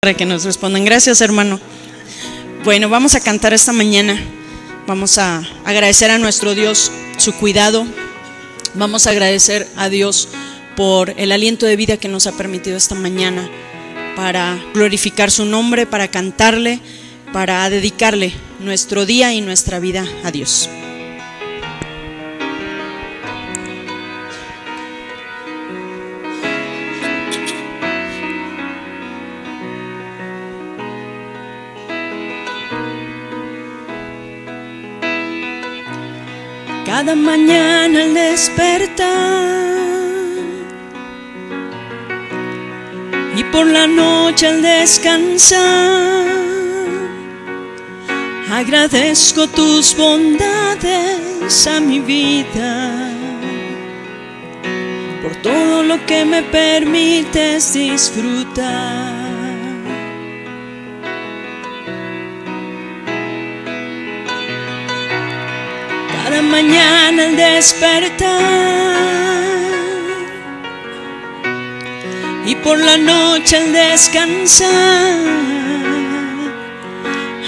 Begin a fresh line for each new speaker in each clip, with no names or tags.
Para que nos respondan. Gracias, hermano. Bueno, vamos a cantar esta mañana. Vamos a agradecer a nuestro Dios su cuidado. Vamos a agradecer a Dios por el aliento de vida que nos ha permitido esta mañana para glorificar su nombre, para cantarle, para dedicarle nuestro día y nuestra vida a Dios. Cada mañana al despertar y por la noche al descansar, agradezco tus bondades a mi vida, por todo lo que me permites disfrutar. Cada mañana al despertar y por la noche al descansar,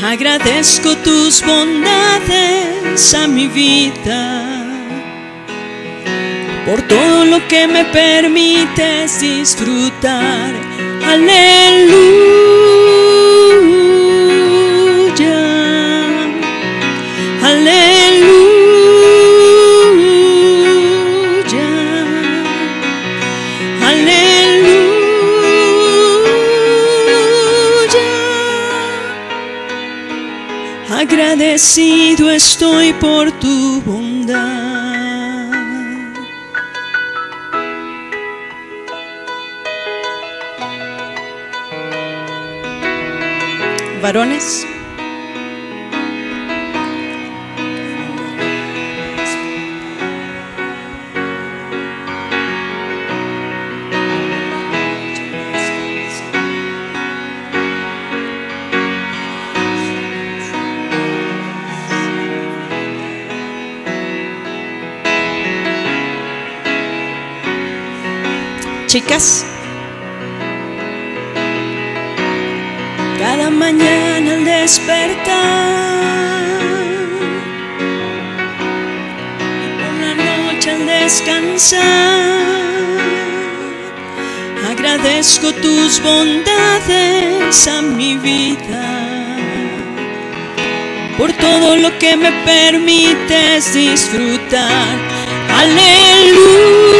agradezco tus bondades a mi vida, por todo lo que me permites disfrutar. Aleluya, aleluya. Agradecido estoy por tu bondad. Varones, chicas, cada mañana al despertar y por la noche al descansar, agradezco tus bondades a mi vida, por todo lo que me permites disfrutar. Aleluya.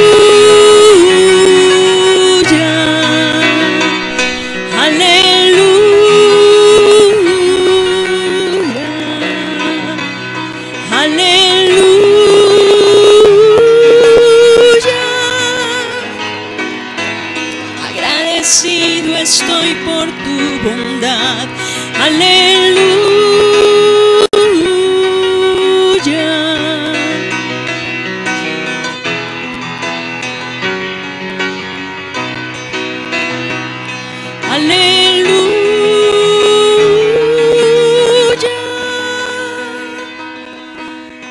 Agradecido estoy por tu bondad. Aleluya. Aleluya.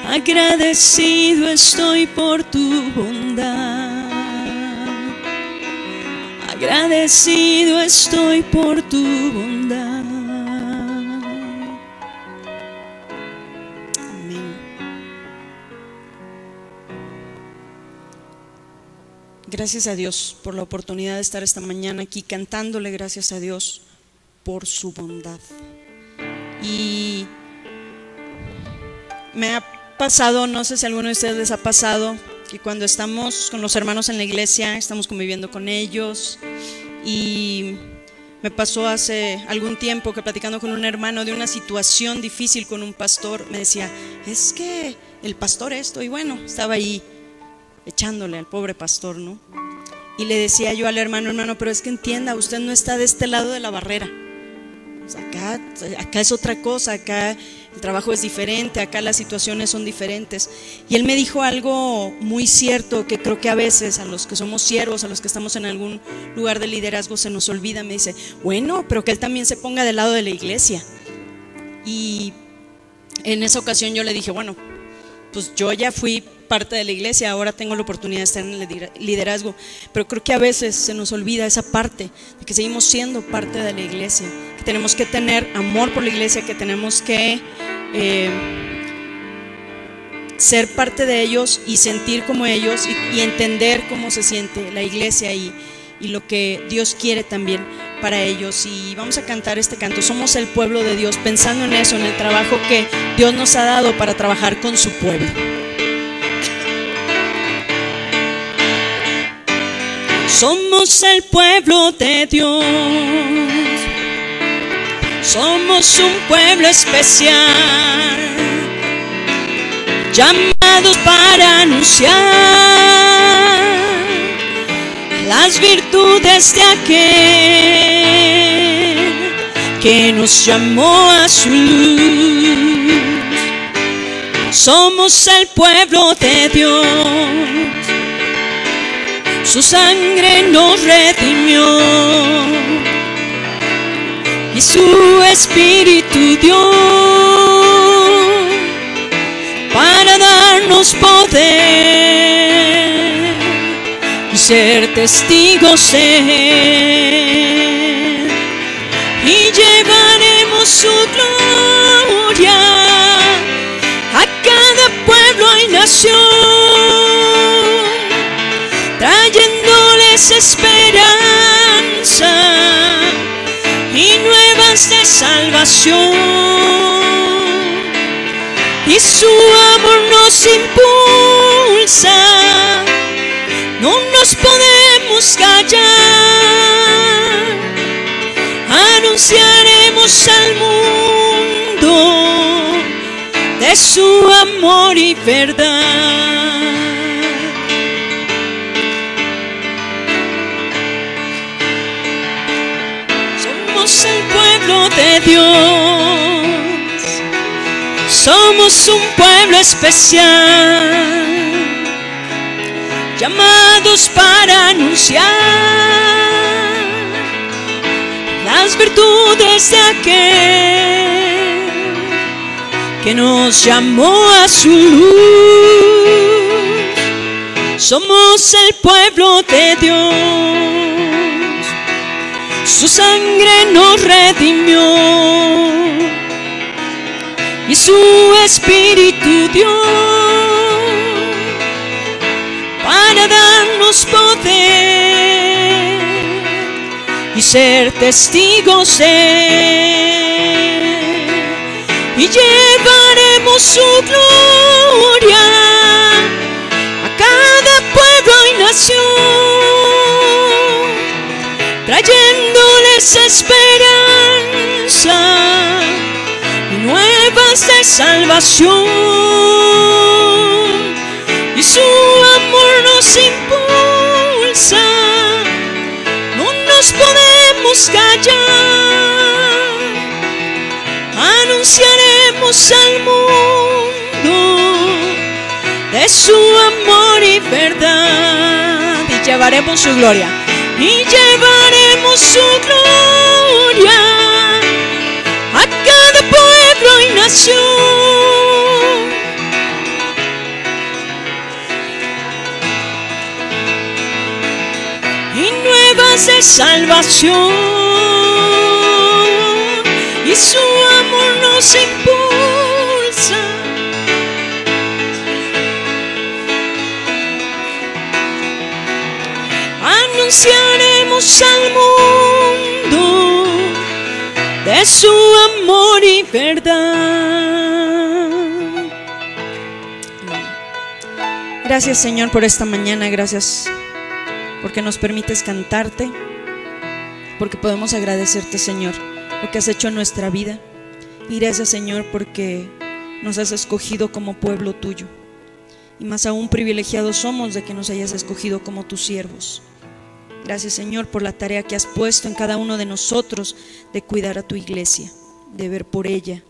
Agradecido estoy por tu bondad. Agradecido estoy por tu bondad. Amén. Gracias a Dios por la oportunidad de estar esta mañana aquí cantándole gracias a Dios por su bondad. Y me ha pasado, no sé si a alguno de ustedes les ha pasado, que cuando estamos con los hermanos en la iglesia, estamos conviviendo con ellos, y me pasó hace algún tiempo que platicando con un hermano de una situación difícil con un pastor, me decía, es que el pastor esto, y bueno, estaba ahí echándole al pobre pastor, ¿no? Y le decía yo al hermano, pero es que entienda, usted no está de este lado de la barrera. Acá es otra cosa, acá el trabajo es diferente, acá las situaciones son diferentes. Y él me dijo algo muy cierto que creo que a veces a los que somos siervos, a los que estamos en algún lugar de liderazgo se nos olvida. Me dice, bueno, pero que él también se ponga del lado de la iglesia. Y en esa ocasión yo le dije, bueno, pues yo ya fui parte de la iglesia, ahora tengo la oportunidad de estar en el liderazgo, pero creo que a veces se nos olvida esa parte, de que seguimos siendo parte de la iglesia, que tenemos que tener amor por la iglesia, que tenemos que ser parte de ellos y sentir como ellos y entender cómo se siente la iglesia y lo que Dios quiere también para ellos. Y vamos a cantar este canto, Somos el pueblo de Dios, pensando en eso, en el trabajo que Dios nos ha dado para trabajar con su pueblo. Somos el pueblo de Dios, somos un pueblo especial, llamados para anunciar las virtudes de aquel que nos llamó a su luz. Somos el pueblo de Dios, su sangre nos redimió y su espíritu dio para darnos poder y ser testigos de Él, y llevaremos su gloria a cada pueblo y nación, trayéndoles esperanza y nuevas de salvación. Y su amor nos impulsa, no nos podemos callar, anunciaremos al mundo de su amor y verdad. Somos el pueblo de Dios, somos un pueblo especial, llamados para anunciar las virtudes de aquel que nos llamó a su luz. Somos el pueblo de Dios, su sangre nos redimió y su espíritu dio para darnos poder y ser testigos de Él, y llevaremos su gloria a cada pueblo y nación, trayéndoles esperanza y nuevas de salvación. Y su amor nos impulsa, no nos podemos callar, anunciaremos al mundo de su amor y verdad, y llevaremos su gloria, y llevaremos su gloria a cada pueblo y nación, y nuevas de salvación. Y su amor nos impulsa, anunciaremos al mundo de su amor y verdad. Gracias, Señor, por esta mañana. Gracias porque nos permites cantarte, porque podemos agradecerte, Señor, lo que has hecho en nuestra vida. Y gracias, Señor, porque nos has escogido como pueblo tuyo, y más aún privilegiados somos de que nos hayas escogido como tus siervos. Gracias, Señor, por la tarea que has puesto en cada uno de nosotros de cuidar a tu iglesia, de ver por ella,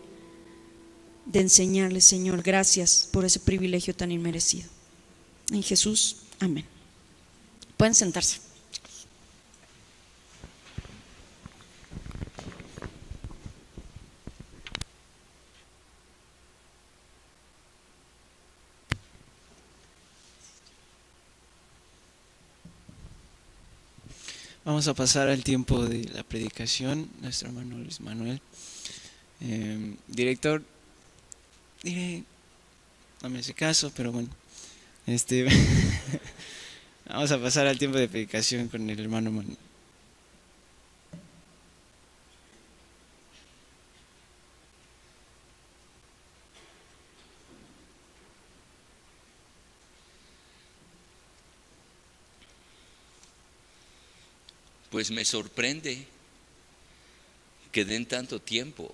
de enseñarle, Señor. Gracias por ese privilegio tan inmerecido. En Jesús, amén. Pueden sentarse.
Vamos a pasar al tiempo de la predicación. Nuestro hermano Luis Manuel. Director, diré, no me hace caso, pero bueno. Vamos a pasar al tiempo de predicación con el hermano Manuel.
Pues me sorprende que den tanto tiempo.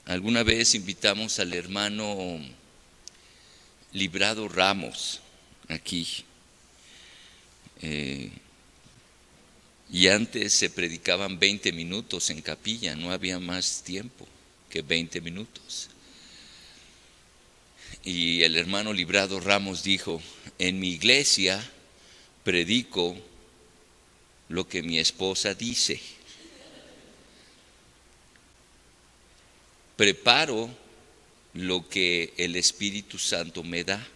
Alguna vez invitamos al hermano Librado Ramos aquí. Y antes se predicaban 20 minutos en capilla, no había más tiempo que 20 minutos. Y el hermano Librado Ramos dijo: en mi iglesia predico lo que mi esposa dice. Preparo lo que el Espíritu Santo me da,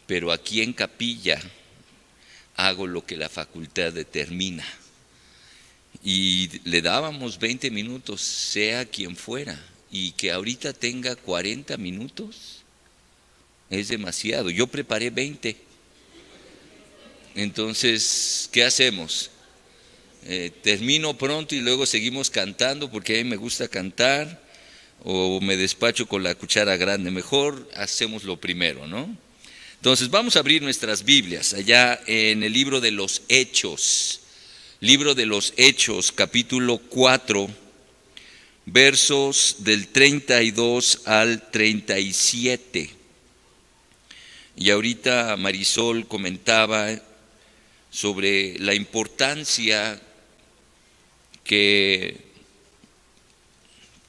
pero aquí en capilla hago lo que la facultad determina. Y le dábamos 20 minutos, sea quien fuera, y que ahorita tenga 40 minutos es demasiado. Yo preparé 20. Entonces, ¿qué hacemos? Termino pronto y luego seguimos cantando, porque a mí me gusta cantar, o me despacho con la cuchara grande. Mejor hacemos lo primero, ¿no? Entonces vamos a abrir nuestras Biblias allá en el libro de los Hechos, capítulo 4, versos del 32 al 37. Y ahorita Marisol comentaba sobre la importancia que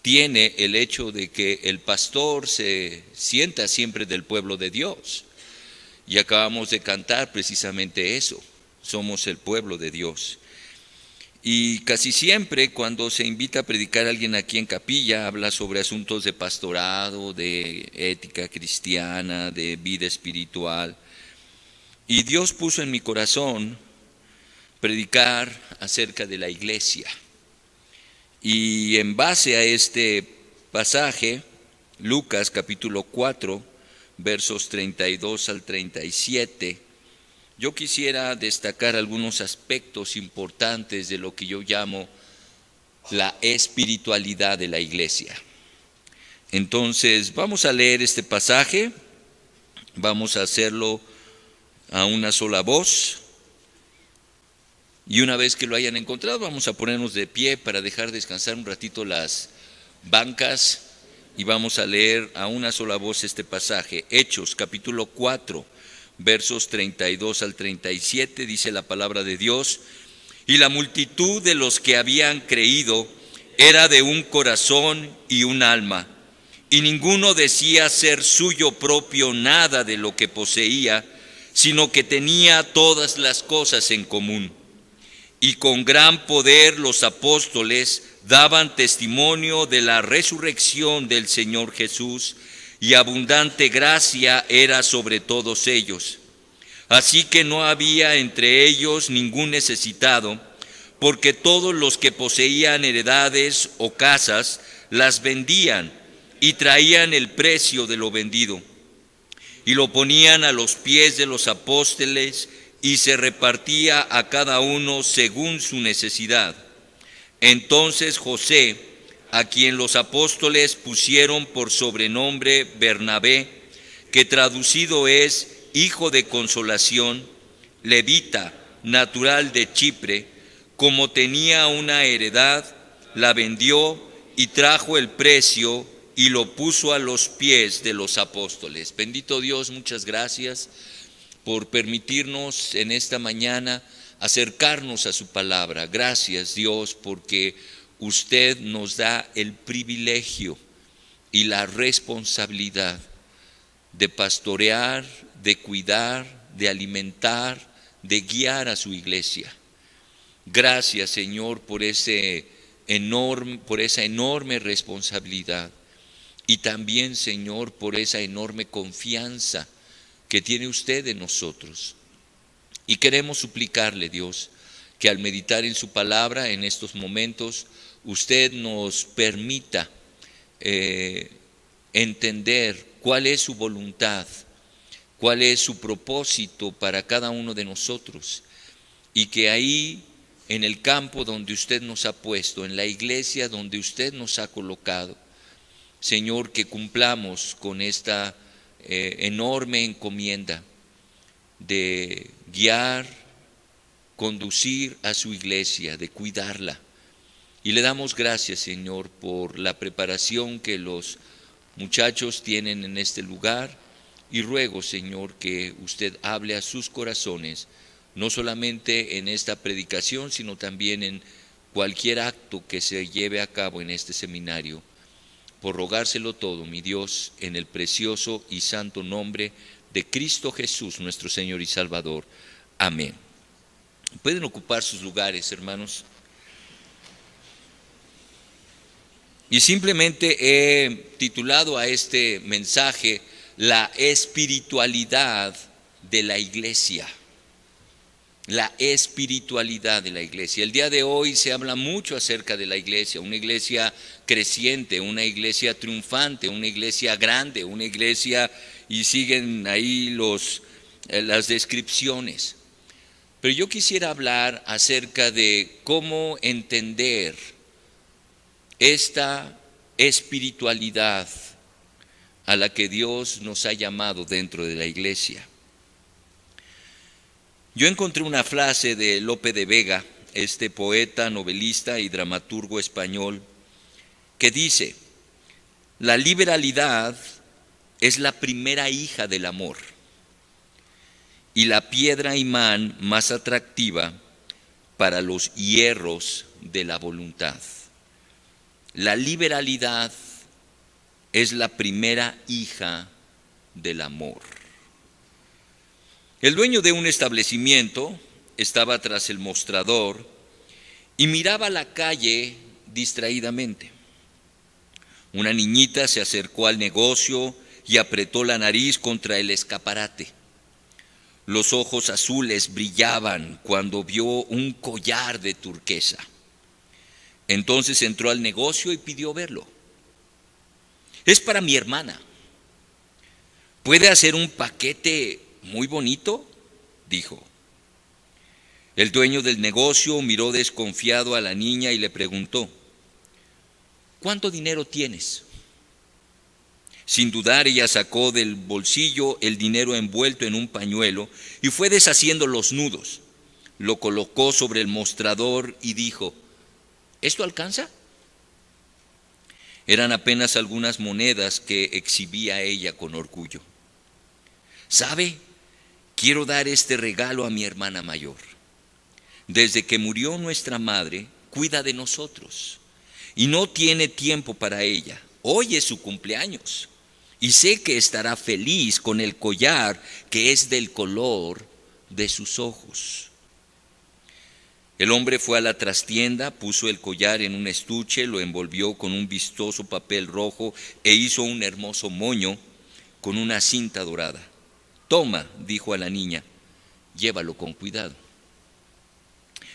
tiene el hecho de que el pastor se sienta siempre del pueblo de Dios. Y acabamos de cantar precisamente eso: somos el pueblo de Dios. Y casi siempre cuando se invita a predicar a alguien aquí en capilla, habla sobre asuntos de pastorado, de ética cristiana, de vida espiritual. Y Dios puso en mi corazón predicar acerca de la iglesia. Y en base a este pasaje, Lucas capítulo 4, versos 32 al 37, yo quisiera destacar algunos aspectos importantes de lo que yo llamo la espiritualidad de la iglesia. Entonces, vamos a leer este pasaje, vamos a hacerlo a una sola voz. Y una vez que lo hayan encontrado, vamos a ponernos de pie para dejar descansar un ratito las bancas y vamos a leer a una sola voz este pasaje. Hechos, capítulo 4, versos 32 al 37, dice la palabra de Dios: y la multitud de los que habían creído era de un corazón y un alma, y ninguno decía ser suyo propio nada de lo que poseía, sino que tenía todas las cosas en común. Y con gran poder los apóstoles daban testimonio de la resurrección del Señor Jesús, y abundante gracia era sobre todos ellos. Así que no había entre ellos ningún necesitado, porque todos los que poseían heredades o casas las vendían y traían el precio de lo vendido, y lo ponían a los pies de los apóstoles, y se repartía a cada uno según su necesidad. Entonces José, a quien los apóstoles pusieron por sobrenombre Bernabé, que traducido es hijo de consolación, levita, natural de Chipre, como tenía una heredad, la vendió y trajo el precio y lo puso a los pies de los apóstoles. Bendito Dios, muchas gracias por permitirnos en esta mañana acercarnos a su palabra. Gracias, Dios, porque usted nos da el privilegio y la responsabilidad de pastorear, de cuidar, de alimentar, de guiar a su iglesia. Gracias, Señor, por esa enorme responsabilidad, y también, Señor, por esa enorme confianza que tiene usted en nosotros. Y queremos suplicarle, Dios, que al meditar en su palabra en estos momentos, usted nos permita entender cuál es su voluntad, cuál es su propósito para cada uno de nosotros, y que ahí en el campo donde usted nos ha puesto, en la iglesia donde usted nos ha colocado, Señor, que cumplamos con esta enorme encomienda de guiar, conducir a su iglesia, de cuidarla. Y le damos gracias, Señor, por la preparación que los muchachos tienen en este lugar, y ruego, Señor, que usted hable a sus corazones, no solamente en esta predicación, sino también en cualquier acto que se lleve a cabo en este seminario, por rogárselo todo, mi Dios, en el precioso y santo nombre de Cristo Jesús, nuestro Señor y Salvador. Amén. Pueden ocupar sus lugares, hermanos. Y simplemente he titulado a este mensaje la espiritualidad de la iglesia. La espiritualidad de la iglesia. El día de hoy se habla mucho acerca de la iglesia, una iglesia creciente, una iglesia triunfante, una iglesia grande, una iglesia, y siguen ahí las descripciones. Pero yo quisiera hablar acerca de cómo entender esta espiritualidad a la que Dios nos ha llamado dentro de la iglesia. Yo encontré una frase de Lope de Vega, este poeta, novelista y dramaturgo español, que dice: la liberalidad es la primera hija del amor y la piedra imán más atractiva para los hierros de la voluntad. La liberalidad es la primera hija del amor. El dueño de un establecimiento estaba tras el mostrador y miraba la calle distraídamente. Una niñita se acercó al negocio y apretó la nariz contra el escaparate. Los ojos azules brillaban cuando vio un collar de turquesa. Entonces entró al negocio y pidió verlo. Es para mi hermana. ¿Puede hacer un paquete muy bonito?, dijo. El dueño del negocio miró desconfiado a la niña y le preguntó: ¿cuánto dinero tienes? Sin dudar, ella sacó del bolsillo el dinero envuelto en un pañuelo y fue deshaciendo los nudos. Lo colocó sobre el mostrador y dijo: ¿esto alcanza? Eran apenas algunas monedas que exhibía ella con orgullo. ¿Sabe? Quiero dar este regalo a mi hermana mayor. Desde que murió nuestra madre, cuida de nosotros y no tiene tiempo para ella. Hoy es su cumpleaños y sé que estará feliz con el collar que es del color de sus ojos. El hombre fue a la trastienda, puso el collar en un estuche, lo envolvió con un vistoso papel rojo e hizo un hermoso moño con una cinta dorada. Toma, dijo a la niña, llévalo con cuidado.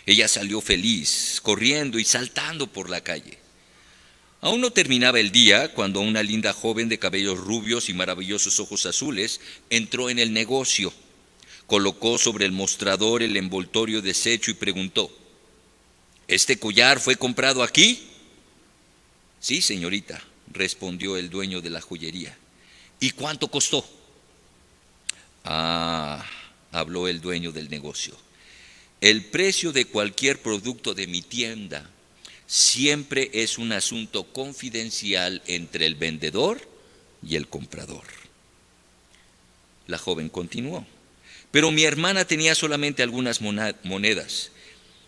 Ella salió feliz, corriendo y saltando por la calle. Aún no terminaba el día cuando una linda joven de cabellos rubios y maravillosos ojos azules entró en el negocio. Colocó sobre el mostrador el envoltorio deshecho y preguntó: ¿este collar fue comprado aquí? Sí, señorita, respondió el dueño de la joyería. ¿Y cuánto costó? Habló el dueño del negocio. El precio de cualquier producto de mi tienda siempre es un asunto confidencial entre el vendedor y el comprador. La joven continuó: pero mi hermana tenía solamente algunas monedas.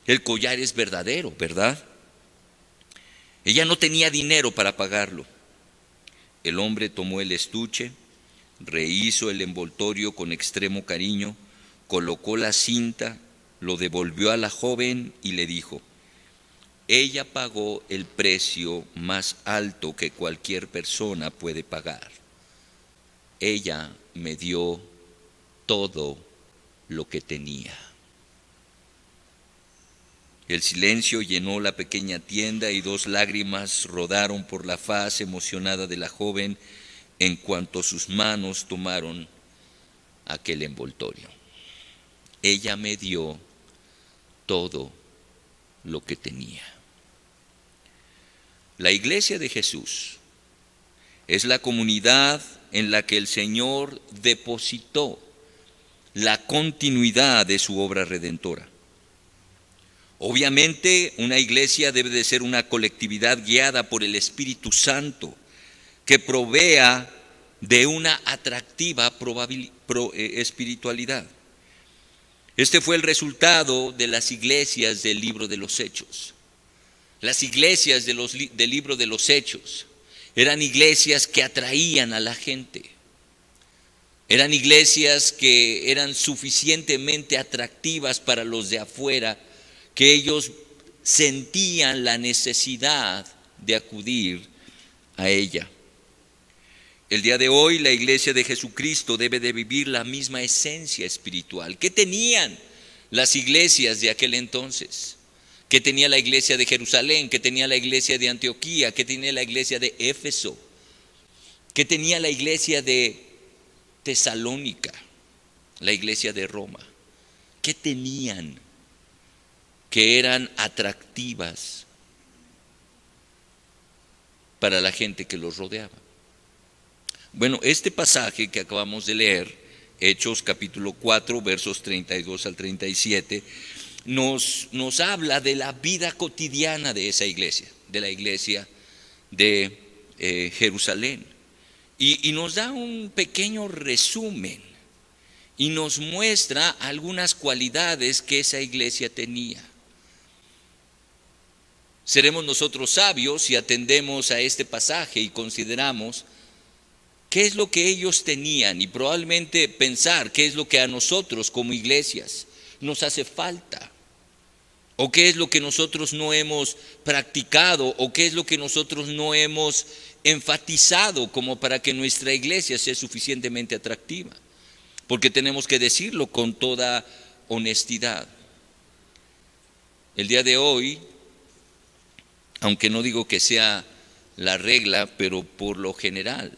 El collar es verdadero, ¿verdad? Ella no tenía dinero para pagarlo. El hombre tomó el estuche, rehizo el envoltorio con extremo cariño, colocó la cinta, lo devolvió a la joven y le dijo: ella pagó el precio más alto que cualquier persona puede pagar. Ella me dio todo lo que tenía. El silencio llenó la pequeña tienda y 2 lágrimas rodaron por la faz emocionada de la joven en cuanto sus manos tomaron aquel envoltorio. Ella me dio todo lo que tenía. La iglesia de Jesús es la comunidad en la que el Señor depositó la continuidad de su obra redentora. Obviamente, una iglesia debe de ser una colectividad guiada por el Espíritu Santo, que provea de una atractiva espiritualidad. Este fue el resultado de las iglesias del libro de los Hechos. Las iglesias del libro de los Hechos eran iglesias que atraían a la gente. Eran iglesias que eran suficientemente atractivas para los de afuera, que ellos sentían la necesidad de acudir a ella. El día de hoy la iglesia de Jesucristo debe de vivir la misma esencia espiritual. ¿Qué tenían las iglesias de aquel entonces? ¿Qué tenía la iglesia de Jerusalén? ¿Qué tenía la iglesia de Antioquía? ¿Qué tenía la iglesia de Éfeso? ¿Qué tenía la iglesia de Tesalónica? La iglesia de Roma. ¿Qué tenían que eran atractivas para la gente que los rodeaba? Bueno, este pasaje que acabamos de leer, Hechos capítulo 4, versos 32 al 37, nos habla de la vida cotidiana de esa iglesia, de la iglesia de Jerusalén. Y nos da un pequeño resumen y nos muestra algunas cualidades que esa iglesia tenía. Seremos nosotros sabios si atendemos a este pasaje y consideramos qué es lo que ellos tenían y probablemente pensar qué es lo que a nosotros como iglesias nos hace falta, o qué es lo que nosotros no hemos practicado, o qué es lo que nosotros no hemos enfatizado como para que nuestra iglesia sea suficientemente atractiva, porque tenemos que decirlo con toda honestidad. El día de hoy, aunque no digo que sea la regla, pero por lo general,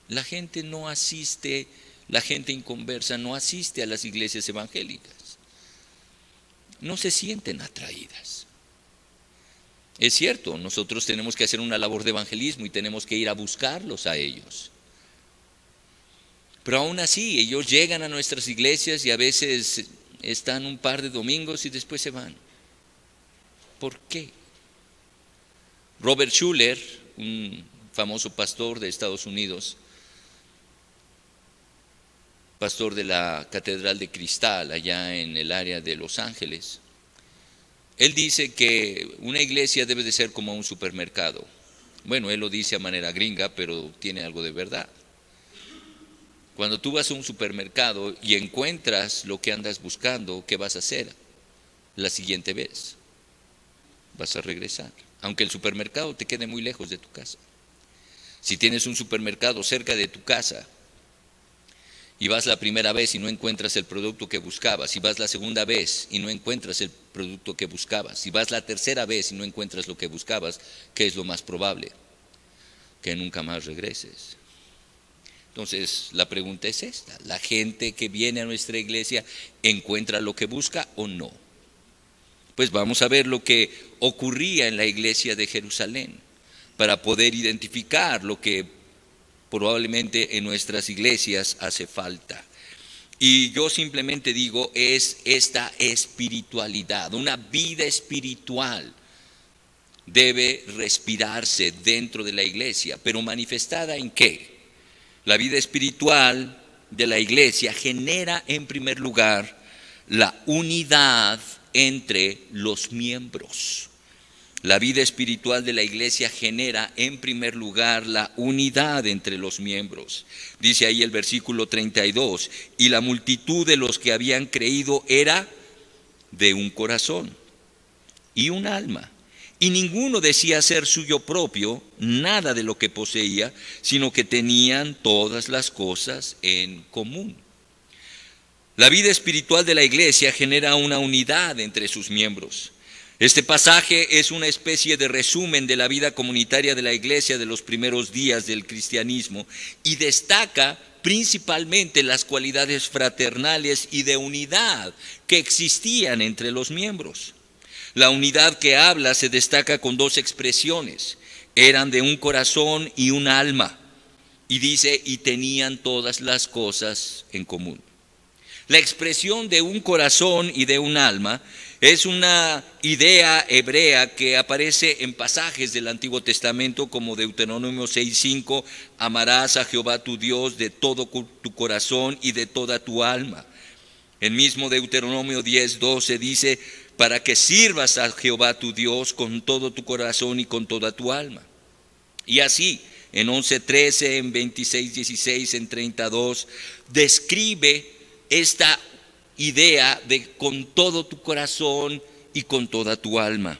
la gente no asiste, la gente inconversa no asiste a las iglesias evangélicas. No se sienten atraídas. Es cierto, nosotros tenemos que hacer una labor de evangelismo y tenemos que ir a buscarlos a ellos. Pero aún así, ellos llegan a nuestras iglesias y a veces están un par de domingos y después se van. ¿Por qué? Robert Schuller, un famoso pastor de Estados Unidos, pastor de la Catedral de Cristal allá en el área de Los Ángeles, él dice que una iglesia debe de ser como un supermercado. Bueno, él lo dice a manera gringa, pero tiene algo de verdad. Cuando tú vas a un supermercado y encuentras lo que andas buscando, ¿qué vas a hacer la siguiente vez? Vas a regresar, aunque el supermercado te quede muy lejos de tu casa. Si tienes un supermercado cerca de tu casa y vas la primera vez y no encuentras el producto que buscabas, si vas la segunda vez y no encuentras el producto que buscabas, si vas la tercera vez y no encuentras lo que buscabas, ¿qué es lo más probable? Que nunca más regreses. Entonces, la pregunta es esta: ¿la gente que viene a nuestra iglesia encuentra lo que busca o no? Pues vamos a ver lo que ocurría en la iglesia de Jerusalén para poder identificar lo que probablemente en nuestras iglesias hace falta. Y yo simplemente digo, es esta espiritualidad, una vida espiritual debe respirarse dentro de la iglesia, pero manifestada ¿en qué? La vida espiritual de la iglesia genera en primer lugar la unidad entre los miembros. La vida espiritual de la iglesia genera en primer lugar la unidad entre los miembros. Dice ahí el versículo 32, y la multitud de los que habían creído era de un corazón y un alma. Y ninguno decía ser suyo propio nada de lo que poseía, sino que tenían todas las cosas en común. La vida espiritual de la iglesia genera una unidad entre sus miembros. Este pasaje es una especie de resumen de la vida comunitaria de la iglesia de los primeros días del cristianismo y destaca principalmente las cualidades fraternales y de unidad que existían entre los miembros. La unidad que habla se destaca con dos expresiones: eran de un corazón y un alma, y dice, y tenían todas las cosas en común. La expresión de un corazón y de un alma es una idea hebrea que aparece en pasajes del Antiguo Testamento como Deuteronomio 6:5, amarás a Jehová tu Dios de todo tu corazón y de toda tu alma. El mismo Deuteronomio 10:12 dice, para que sirvas a Jehová tu Dios con todo tu corazón y con toda tu alma. Y así, en 11:13, en 26:16, en 32, describe esta idea de con todo tu corazón y con toda tu alma.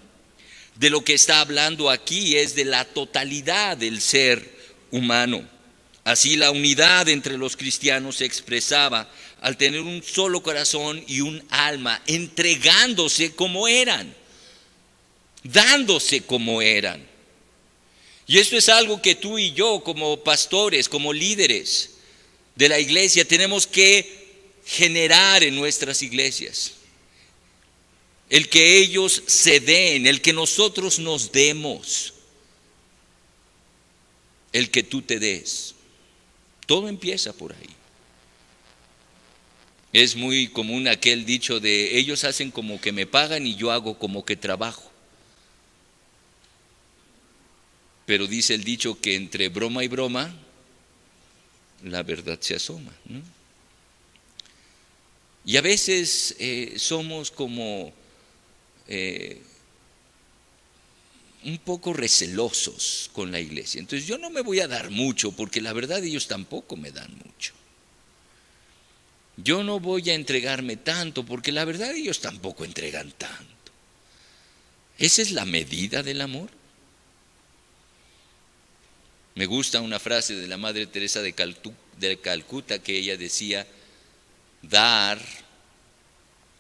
De lo que está hablando aquí es de la totalidad del ser humano. Así la unidad entre los cristianos se expresaba al tener un solo corazón y un alma, entregándose como eran, dándose como eran. Y esto es algo que tú y yo como pastores, como líderes de la iglesia, tenemos que generar en nuestras iglesias. El que ellos se den, el que nosotros nos demos, el que tú te des. Todo empieza por ahí. Es muy común aquel dicho de ellos hacen como que me pagan y yo hago como que trabajo. Pero dice el dicho que entre broma y broma la verdad se asoma, ¿no? Y a veces somos como un poco recelosos con la iglesia. Entonces yo no me voy a dar mucho porque la verdad ellos tampoco me dan mucho. Yo no voy a entregarme tanto porque la verdad ellos tampoco entregan tanto. ¿Esa es la medida del amor? Me gusta una frase de la Madre Teresa de Calcuta que ella decía, dar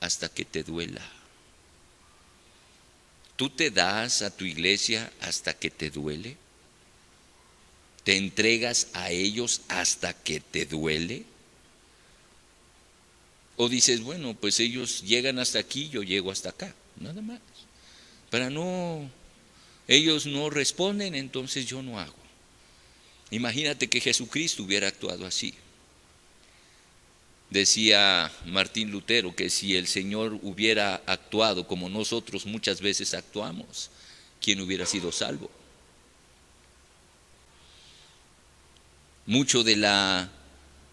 hasta que te duela. ¿Tú te das a tu iglesia hasta que te duele? ¿Te entregas a ellos hasta que te duele? ¿O dices, bueno, pues ellos llegan hasta aquí, yo llego hasta acá, nada más? Ellos no responden, entonces yo no hago. Imagínate que Jesucristo hubiera actuado así. Decía Martín Lutero que si el Señor hubiera actuado como nosotros muchas veces actuamos, ¿quién hubiera sido salvo? Mucho de la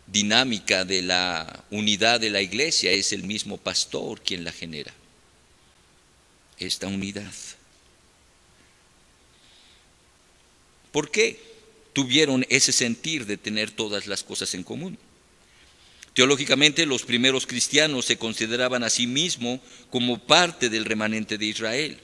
dinámica de la unidad de la iglesia es el mismo pastor quien la genera. Esta unidad. ¿Por qué tuvieron ese sentir de tener todas las cosas en común? Teológicamente, los primeros cristianos se consideraban a sí mismos como parte del remanente de Israel.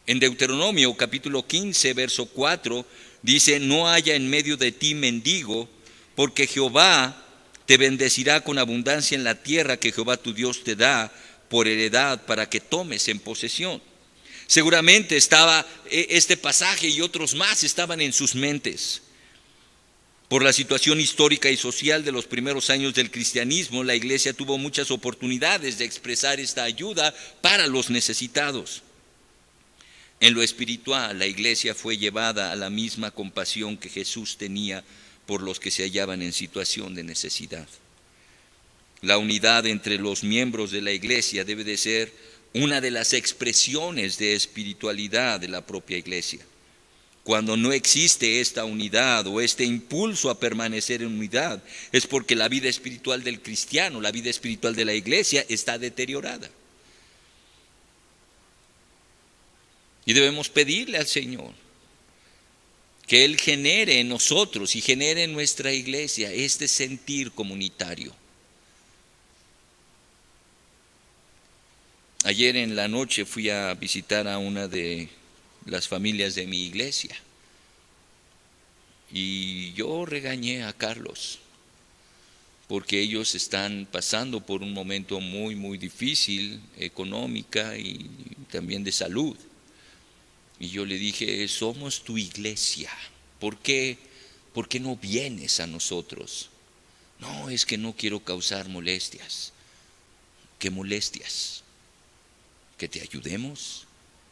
En Deuteronomio capítulo 15, verso 4, dice, no haya en medio de ti mendigo, porque Jehová te bendecirá con abundancia en la tierra que Jehová tu Dios te da por heredad para que tomes en posesión. Seguramente estaba este pasaje y otros más estaban en sus mentes. Por la situación histórica y social de los primeros años del cristianismo, la iglesia tuvo muchas oportunidades de expresar esta ayuda para los necesitados. En lo espiritual, la iglesia fue llevada a la misma compasión que Jesús tenía por los que se hallaban en situación de necesidad. La unidad entre los miembros de la iglesia debe de ser una de las expresiones de espiritualidad de la propia iglesia. Cuando no existe esta unidad o este impulso a permanecer en unidad, es porque la vida espiritual del cristiano, la vida espiritual de la iglesia está deteriorada. Y debemos pedirle al Señor que Él genere en nosotros y genere en nuestra iglesia este sentir comunitario. Ayer en la noche fui a visitar a una de las familias de mi iglesia y yo regañé a Carlos porque ellos están pasando por un momento muy, muy difícil, económica y también de salud. Y yo le dije, somos tu iglesia, ¿por qué no vienes a nosotros? No, es que no quiero causar molestias. ¿Qué molestias? ¿Que te ayudemos?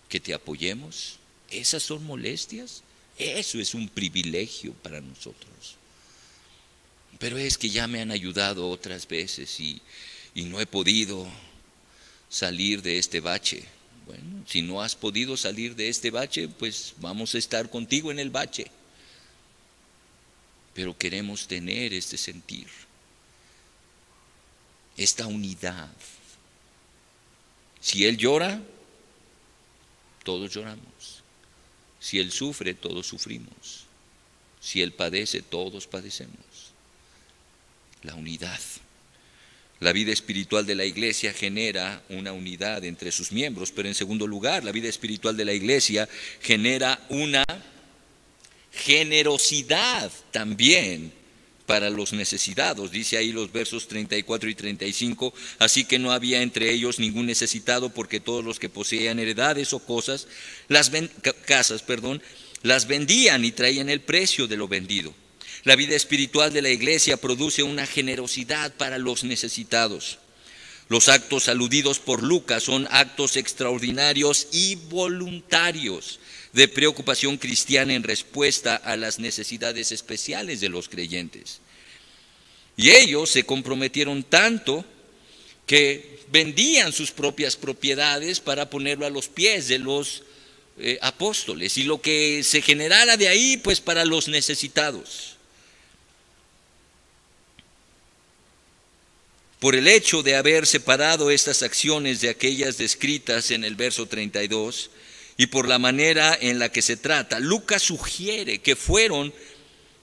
¿Que te apoyemos? ¿Esas son molestias? Eso es un privilegio para nosotros. Pero es que ya me han ayudado otras veces y no he podido salir de este bache. Bueno, si no has podido salir de este bache, pues vamos a estar contigo en el bache. Pero queremos tener este sentir, esta unidad. Si Él llora, todos lloramos. Si Él sufre, todos sufrimos. Si Él padece, todos padecemos. La unidad. La vida espiritual de la iglesia genera una unidad entre sus miembros, pero en segundo lugar, la vida espiritual de la iglesia genera una generosidad también para los necesitados. Dice ahí los versos 34 y 35, así que no había entre ellos ningún necesitado, porque todos los que poseían heredades o cosas, casas, las vendían y traían el precio de lo vendido. La vida espiritual de la iglesia produce una generosidad para los necesitados. Los actos aludidos por Lucas son actos extraordinarios y voluntarios de preocupación cristiana en respuesta a las necesidades especiales de los creyentes. Y ellos se comprometieron tanto que vendían sus propias propiedades para ponerlo a los pies de los apóstoles, y lo que se generara de ahí, pues para los necesitados. Por el hecho de haber separado estas acciones de aquellas descritas en el verso 32 y por la manera en la que se trata, Lucas sugiere que fueron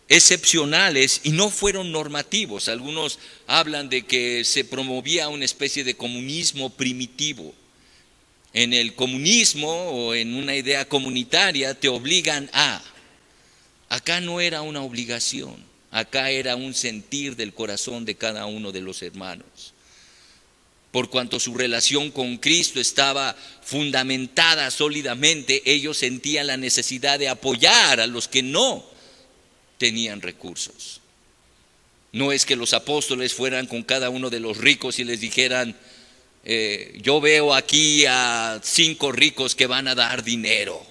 excepcionales y no fueron normativos. Algunos hablan de que se promovía una especie de comunismo primitivo. En el comunismo o en una idea comunitaria te obligan a. Acá no era una obligación. Acá era un sentir del corazón de cada uno de los hermanos. Por cuanto su relación con Cristo estaba fundamentada sólidamente, ellos sentían la necesidad de apoyar a los que no tenían recursos. No es que los apóstoles fueran con cada uno de los ricos y les dijeran, yo veo aquí a 5 ricos que van a dar dinero.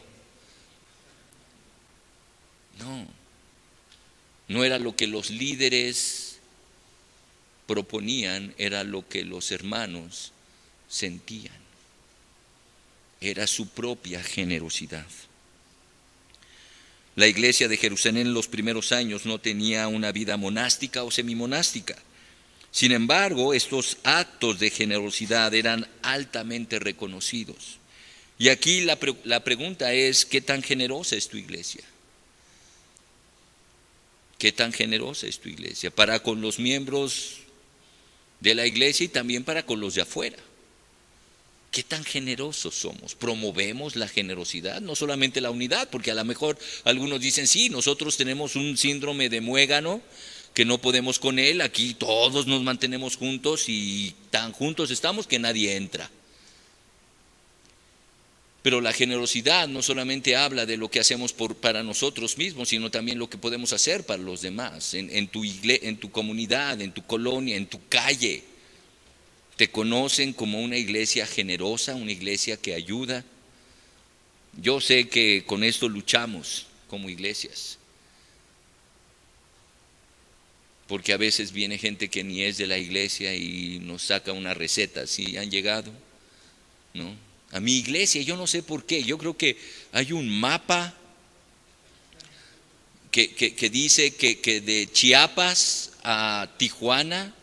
No era lo que los líderes proponían, era lo que los hermanos sentían. Era su propia generosidad. La iglesia de Jerusalén en los primeros años no tenía una vida monástica o semimonástica. Sin embargo, estos actos de generosidad eran altamente reconocidos. Y aquí la pregunta es, ¿qué tan generosa es tu iglesia? ¿Qué tan generosa es tu iglesia? Para con los miembros de la iglesia y también para con los de afuera. ¿Qué tan generosos somos? ¿Promovemos la generosidad? No solamente la unidad, porque a lo mejor algunos dicen, sí, nosotros tenemos un síndrome de muégano, que no podemos con él, aquí todos nos mantenemos juntos y tan juntos estamos que nadie entra. Pero la generosidad no solamente habla de lo que hacemos para nosotros mismos, sino también lo que podemos hacer para los demás, en tu comunidad, en tu colonia, en tu calle. ¿Te conocen como una iglesia generosa, una iglesia que ayuda? Yo sé que con esto luchamos como iglesias, porque a veces viene gente que ni es de la iglesia y nos saca una receta, si han llegado, ¿no? A mi iglesia, yo no sé por qué, yo creo que hay un mapa que dice que de Chiapas a Tijuana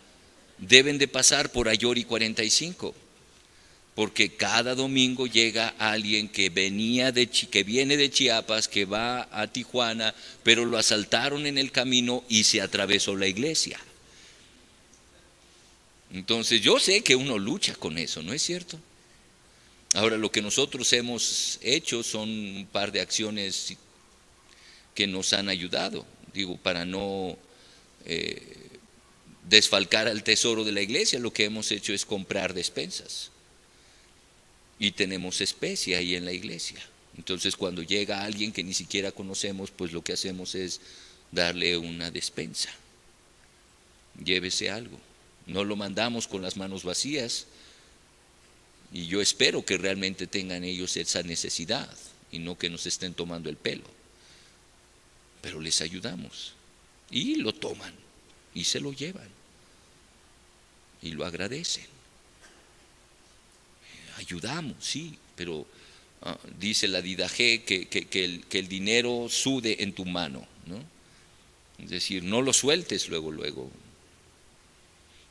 deben de pasar por Ayori 45, porque cada domingo llega alguien que viene de Chiapas, que va a Tijuana, pero lo asaltaron en el camino y se atravesó la iglesia. Entonces yo sé que uno lucha con eso, ¿no es cierto? Ahora, lo que nosotros hemos hecho son un par de acciones que nos han ayudado, para no desfalcar al tesoro de la iglesia, lo que hemos hecho es comprar despensas. Y tenemos especia ahí en la iglesia. Entonces cuando llega alguien que ni siquiera conocemos, pues lo que hacemos es darle una despensa. Llévese algo. No lo mandamos con las manos vacías. Y yo espero que realmente tengan ellos esa necesidad y no que nos estén tomando el pelo. Pero les ayudamos. Y lo toman y se lo llevan. Y lo agradecen. Ayudamos, sí, pero dice la Didache que el dinero sude en tu mano, ¿no? Es decir, no lo sueltes luego,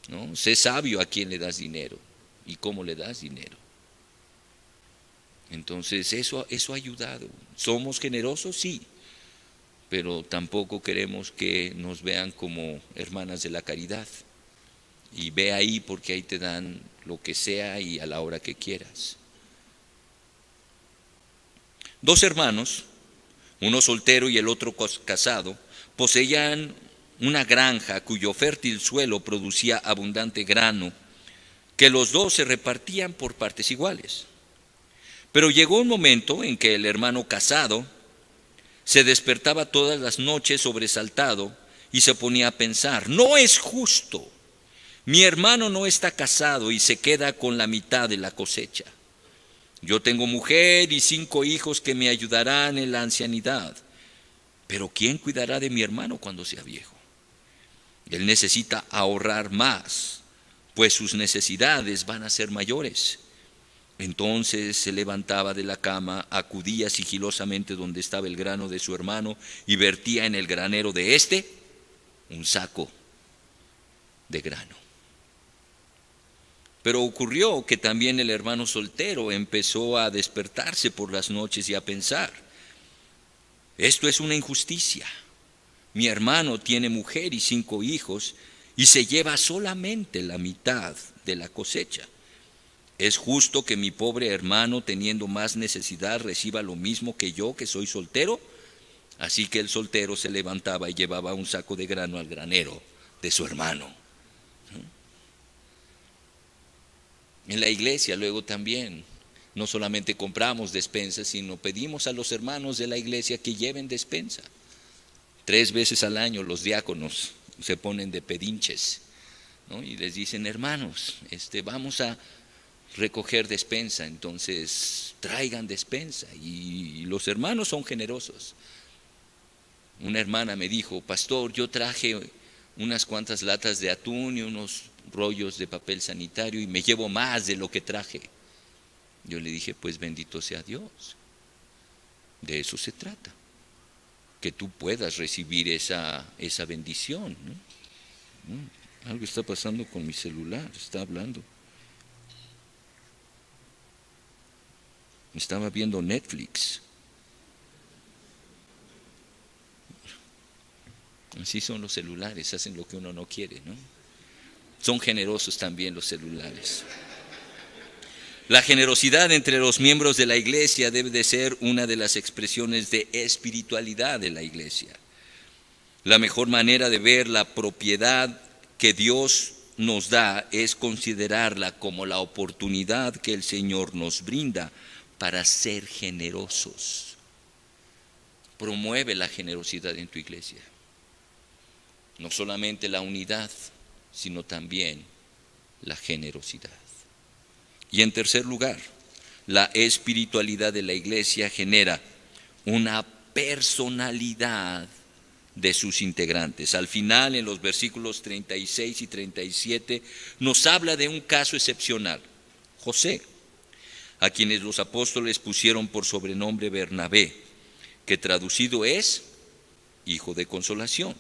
¿no? Sé sabio a quién le das dinero y cómo le das dinero. Entonces eso ha ayudado. ¿Somos generosos? Sí, pero tampoco queremos que nos vean como hermanas de la caridad. Y ve ahí porque ahí te dan lo que sea y a la hora que quieras. 2 hermanos, uno soltero y el otro casado, poseían una granja cuyo fértil suelo producía abundante grano, que los dos se repartían por partes iguales. Pero llegó un momento en que el hermano casado se despertaba todas las noches sobresaltado y se ponía a pensar: no es justo. Mi hermano no está casado y se queda con la mitad de la cosecha. Yo tengo mujer y 5 hijos que me ayudarán en la ancianidad. Pero ¿quién cuidará de mi hermano cuando sea viejo? Él necesita ahorrar más, pues sus necesidades van a ser mayores. Entonces se levantaba de la cama, acudía sigilosamente donde estaba el grano de su hermano y vertía en el granero de éste un saco de grano. Pero ocurrió que también el hermano soltero empezó a despertarse por las noches y a pensar: esto es una injusticia. Mi hermano tiene mujer y 5 hijos y se lleva solamente la mitad de la cosecha. ¿Es justo que mi pobre hermano, teniendo más necesidad, reciba lo mismo que yo, que soy soltero? Así que el soltero se levantaba y llevaba un saco de grano al granero de su hermano. En la iglesia luego también, no solamente compramos despensas, sino pedimos a los hermanos de la iglesia que lleven despensa. 3 veces al año los diáconos se ponen de pedinches, ¿no? Y les dicen: hermanos, vamos a recoger despensa, entonces traigan despensa. Y los hermanos son generosos. Una hermana me dijo: pastor, yo traje unas cuantas latas de atún y unos rollos de papel sanitario y me llevo más de lo que traje. Yo le dije: pues bendito sea Dios. De eso se trata, que tú puedas recibir esa bendición, ¿no? Algo está pasando con mi celular, está hablando. Estaba viendo Netflix. Así son los celulares, hacen lo que uno no quiere, ¿no? Son generosos también los celulares. La generosidad entre los miembros de la iglesia debe de ser una de las expresiones de espiritualidad de la iglesia. La mejor manera de ver la propiedad que Dios nos da es considerarla como la oportunidad que el Señor nos brinda para ser generosos. Promueve la generosidad en tu iglesia. No solamente la unidad, sino también la generosidad. Y en tercer lugar, la espiritualidad de la iglesia genera una personalidad de sus integrantes. Al final, en los versículos 36 y 37, nos habla de un caso excepcional: José, a quienes los apóstoles pusieron por sobrenombre Bernabé, que traducido es hijo de consolación.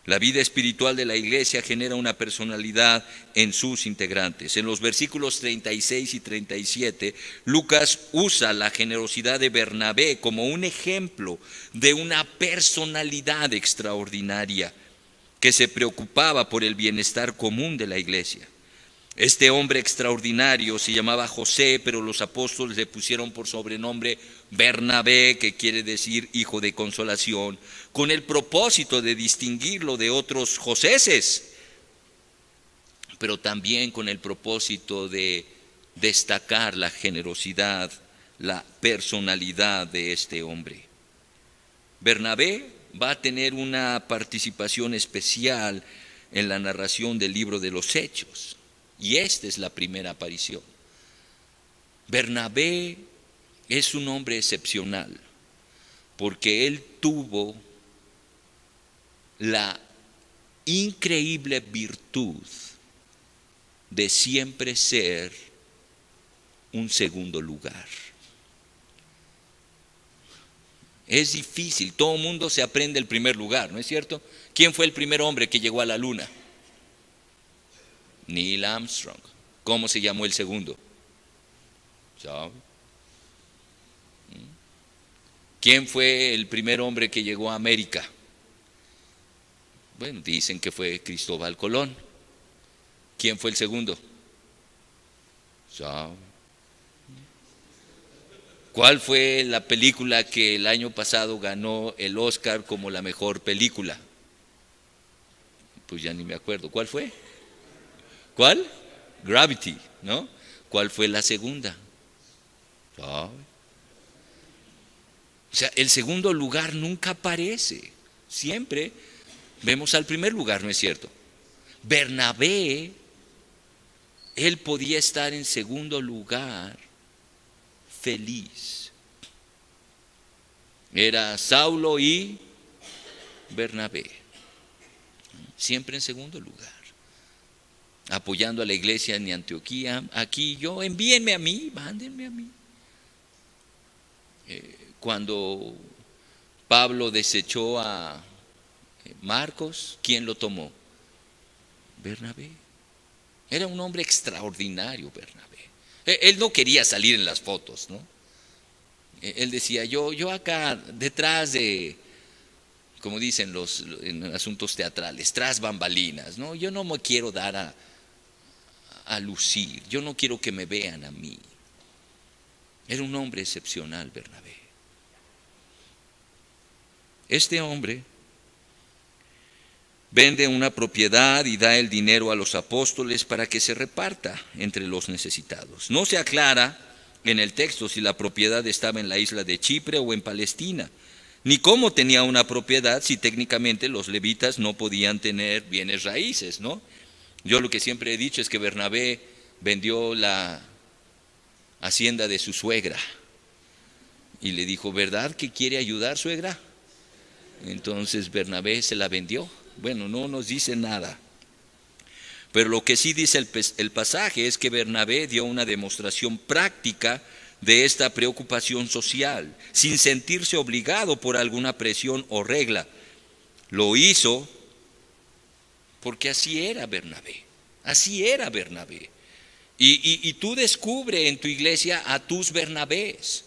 La vida espiritual de la iglesia genera una personalidad en sus integrantes. En los versículos 36 y 37, Lucas usa la generosidad de Bernabé como un ejemplo de una personalidad extraordinaria que se preocupaba por el bienestar común de la iglesia. Este hombre extraordinario se llamaba José, pero los apóstoles le pusieron por sobrenombre Bernabé, que quiere decir hijo de consolación, con el propósito de distinguirlo de otros Joséses, pero también con el propósito de destacar la generosidad, la personalidad de este hombre. Bernabé va a tener una participación especial en la narración del libro de los Hechos. Y esta es la primera aparición. Bernabé es un hombre excepcional porque él tuvo la increíble virtud de siempre ser un segundo lugar. Es difícil, todo el mundo se aprende el primer lugar, ¿no es cierto? ¿Quién fue el primer hombre que llegó a la luna? Neil Armstrong. ¿Cómo se llamó el segundo? ¿Sabe? ¿Quién fue el primer hombre que llegó a América? Bueno, dicen que fue Cristóbal Colón. ¿Quién fue el segundo? ¿Sabe? ¿Cuál fue la película que el año pasado ganó el Oscar como la mejor película? Pues ya ni me acuerdo. ¿Cuál fue? ¿Cuál? Gravity, ¿no? ¿Cuál fue la segunda? ¿Sabe? O sea, el segundo lugar nunca aparece. Siempre vemos al primer lugar, ¿no es cierto? Bernabé, él podía estar en segundo lugar feliz. Era Saulo y Bernabé. Siempre en segundo lugar. Apoyando a la iglesia en Antioquía. Aquí yo, envíenme a mí, mándenme a mí. Cuando Pablo desechó a Marcos, ¿quién lo tomó? Bernabé. Era un hombre extraordinario, Bernabé. Él no quería salir en las fotos, ¿no? Él decía, yo acá detrás de, como dicen en asuntos teatrales, tras bambalinas, ¿no? Yo no me quiero dar a lucir, yo no quiero que me vean a mí. Era un hombre excepcional, Bernabé. Este hombre vende una propiedad y da el dinero a los apóstoles para que se reparta entre los necesitados. No se aclara en el texto si la propiedad estaba en la isla de Chipre o en Palestina, ni cómo tenía una propiedad si técnicamente los levitas no podían tener bienes raíces, ¿no? Yo lo que siempre he dicho es que Bernabé vendió la hacienda de su suegra y le dijo, ¿verdad que quiere ayudar, suegra? Entonces Bernabé se la vendió. Bueno, no nos dice nada, pero lo que sí dice el pasaje es que Bernabé dio una demostración práctica de esta preocupación social, sin sentirse obligado por alguna presión o regla. Lo hizo porque así era Bernabé, así era Bernabé. Y tú descubre en tu iglesia a tus Bernabés.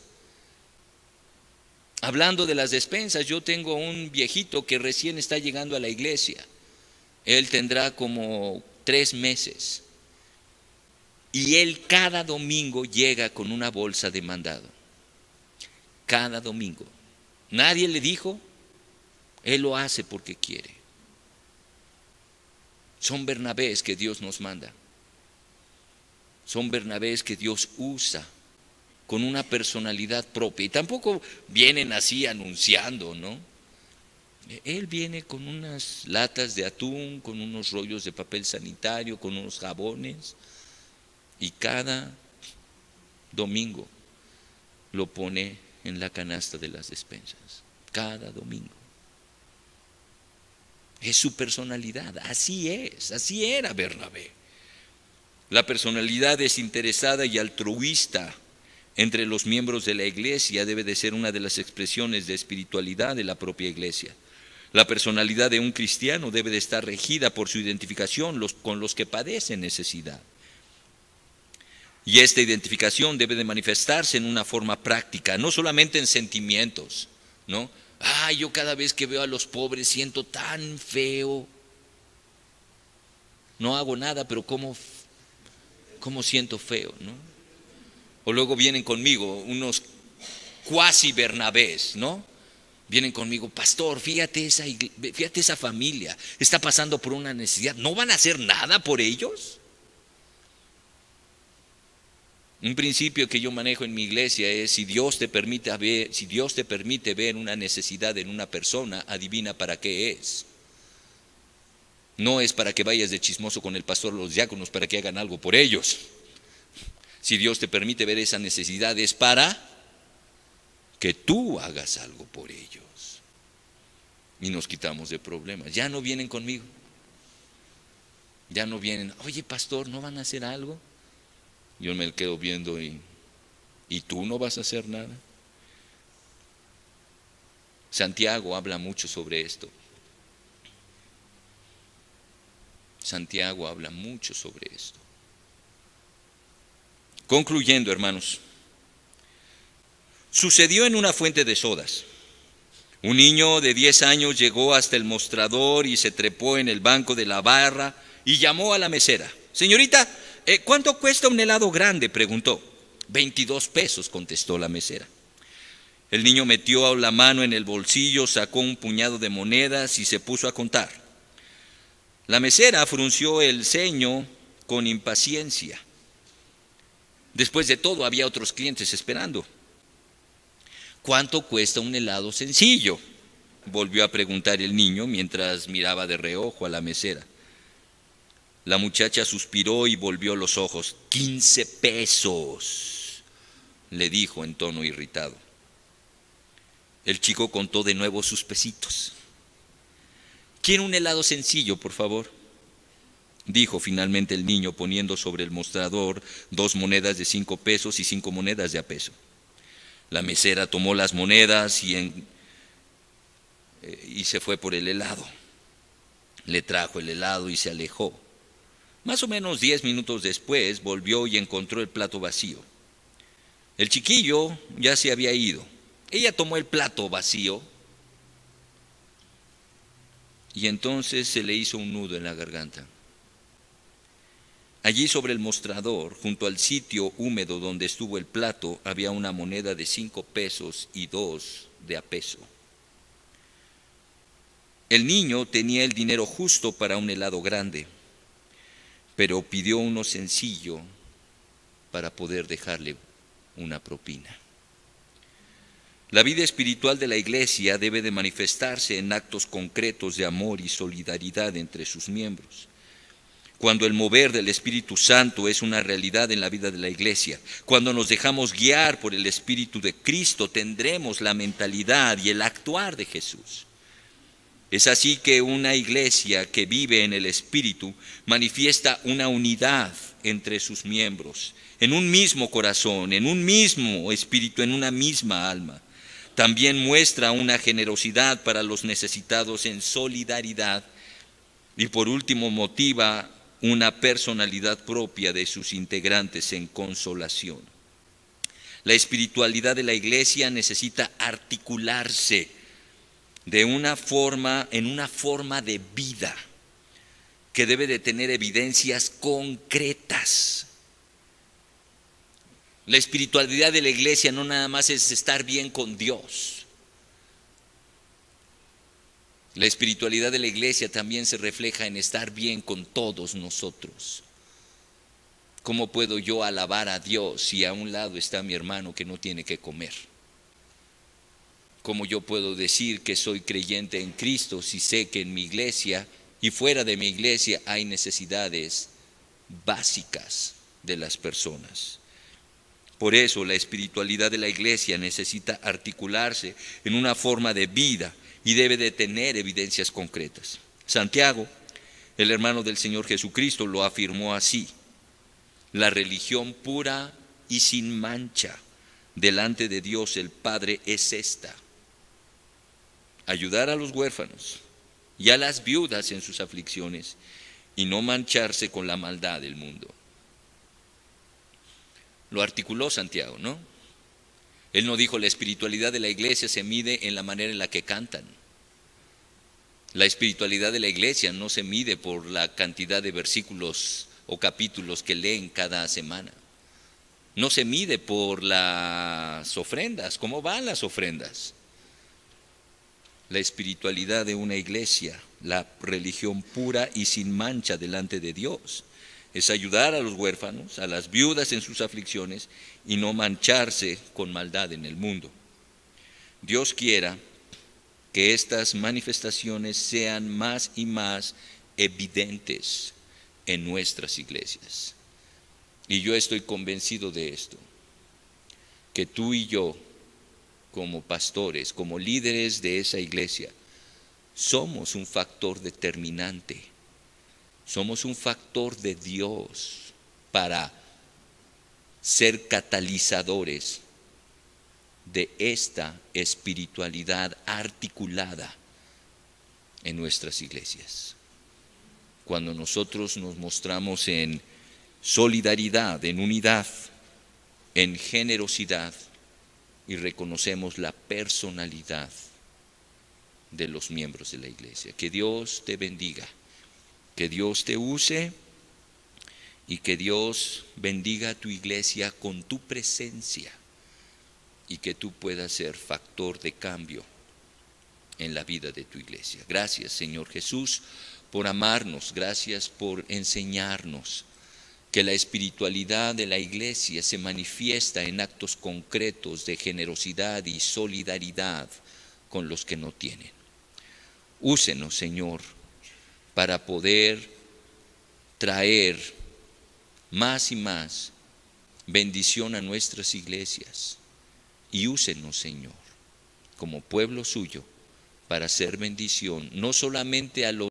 Hablando de las despensas, yo tengo un viejito que recién está llegando a la iglesia. Él tendrá como 3 meses. Y él cada domingo llega con una bolsa de mandado. Cada domingo. Nadie le dijo, él lo hace porque quiere. Son Bernabés que Dios nos manda. Son Bernabés que Dios usa con una personalidad propia. Y tampoco vienen así anunciando, ¿no? Él viene con unas latas de atún, con unos rollos de papel sanitario, con unos jabones, y cada domingo lo pone en la canasta de las despensas. Cada domingo. Es su personalidad, así es, así era Bernabé. La personalidad desinteresada y altruista entre los miembros de la iglesia debe de ser una de las expresiones de espiritualidad de la propia iglesia. La personalidad de un cristiano debe de estar regida por su identificación con los que padecen necesidad. Y esta identificación debe de manifestarse en una forma práctica, no solamente en sentimientos, ¿no? Yo cada vez que veo a los pobres siento tan feo. No hago nada, pero como ¿Cómo siento feo, no? O luego vienen conmigo unos cuasi Bernabés, ¿no? Vienen conmigo, pastor, fíjate esa familia, está pasando por una necesidad, ¿no van a hacer nada por ellos? Un principio que yo manejo en mi iglesia es: si Dios te permite ver una necesidad en una persona, adivina para qué es. No es para que vayas de chismoso con el pastor o los diáconos para que hagan algo por ellos. Si Dios te permite ver esa necesidad, es para que tú hagas algo por ellos. Y nos quitamos de problemas. Ya no vienen conmigo. Ya no vienen, oye pastor, ¿no van a hacer algo? Yo me quedo viendo y tú no vas a hacer nada. Santiago habla mucho sobre esto. Santiago habla mucho sobre esto. Concluyendo, hermanos, sucedió en una fuente de sodas. Un niño de 10 años llegó hasta el mostrador y se trepó en el banco de la barra y llamó a la mesera. Señorita, ¿cuánto cuesta un helado grande?, preguntó. 22 pesos, contestó la mesera. El niño metió la mano en el bolsillo, sacó un puñado de monedas y se puso a contar. La mesera frunció el ceño con impaciencia. Después de todo, había otros clientes esperando. ¿Cuánto cuesta un helado sencillo?, volvió a preguntar el niño mientras miraba de reojo a la mesera. La muchacha suspiró y volvió los ojos. 15 pesos, le dijo en tono irritado. El chico contó de nuevo sus pesitos. ¿Quiere un helado sencillo, por favor?, dijo finalmente el niño, poniendo sobre el mostrador 2 monedas de 5 pesos y 5 monedas de a peso. La mesera tomó las monedas y se fue por el helado. Le trajo el helado y se alejó. Más o menos 10 minutos después volvió y encontró el plato vacío. El chiquillo ya se había ido. Ella tomó el plato vacío y entonces se le hizo un nudo en la garganta. Allí sobre el mostrador, junto al sitio húmedo donde estuvo el plato, había una moneda de 5 pesos y 2 de a peso. El niño tenía el dinero justo para un helado grande, pero pidió uno sencillo para poder dejarle una propina. La vida espiritual de la iglesia debe de manifestarse en actos concretos de amor y solidaridad entre sus miembros. Cuando el mover del Espíritu Santo es una realidad en la vida de la iglesia, cuando nos dejamos guiar por el Espíritu de Cristo, tendremos la mentalidad y el actuar de Jesús. Es así que una iglesia que vive en el Espíritu manifiesta una unidad entre sus miembros, en un mismo corazón, en un mismo espíritu, en una misma alma. También muestra una generosidad para los necesitados en solidaridad y por último motiva una personalidad propia de sus integrantes en consolación. La espiritualidad de la iglesia necesita articularse en una forma de vida que debe de tener evidencias concretas. La espiritualidad de la iglesia no nada más es estar bien con Dios. La espiritualidad de la iglesia también se refleja en estar bien con todos nosotros. ¿Cómo puedo yo alabar a Dios si a un lado está mi hermano que no tiene que comer? ¿Cómo yo puedo decir que soy creyente en Cristo si sé que en mi iglesia y fuera de mi iglesia hay necesidades básicas de las personas? Por eso la espiritualidad de la iglesia necesita articularse en una forma de vida y debe de tener evidencias concretas. Santiago, el hermano del Señor Jesucristo, lo afirmó así: la religión pura y sin mancha delante de Dios el Padre es esta: ayudar a los huérfanos y a las viudas en sus aflicciones y no mancharse con la maldad del mundo. Lo articuló Santiago, ¿no? Él no dijo la espiritualidad de la iglesia se mide en la manera en la que cantan. La espiritualidad de la iglesia no se mide por la cantidad de versículos o capítulos que leen cada semana. No se mide por las ofrendas, cómo van las ofrendas. La espiritualidad de una iglesia, la religión pura y sin mancha delante de Dios, es ayudar a los huérfanos, a las viudas en sus aflicciones y no mancharse con maldad en el mundo. Dios quiera que estas manifestaciones sean más y más evidentes en nuestras iglesias. Y yo estoy convencido de esto, que tú y yo, como pastores, como líderes de esa iglesia, somos un factor determinante, somos un factor de Dios para ser catalizadores de esta espiritualidad articulada en nuestras iglesias. Cuando nosotros nos mostramos en solidaridad, en unidad, en generosidad y reconocemos la personalidad de los miembros de la iglesia. Que Dios te bendiga, que Dios te use y que Dios bendiga a tu iglesia con tu presencia y que tú puedas ser factor de cambio en la vida de tu iglesia. Gracias, Señor Jesús, por amarnos, gracias por enseñarnos que la espiritualidad de la iglesia se manifiesta en actos concretos de generosidad y solidaridad con los que no tienen. Úsenos, Señor, para poder traer más y más bendición a nuestras iglesias. Y úsenos, Señor, como pueblo suyo, para hacer bendición, no solamente a los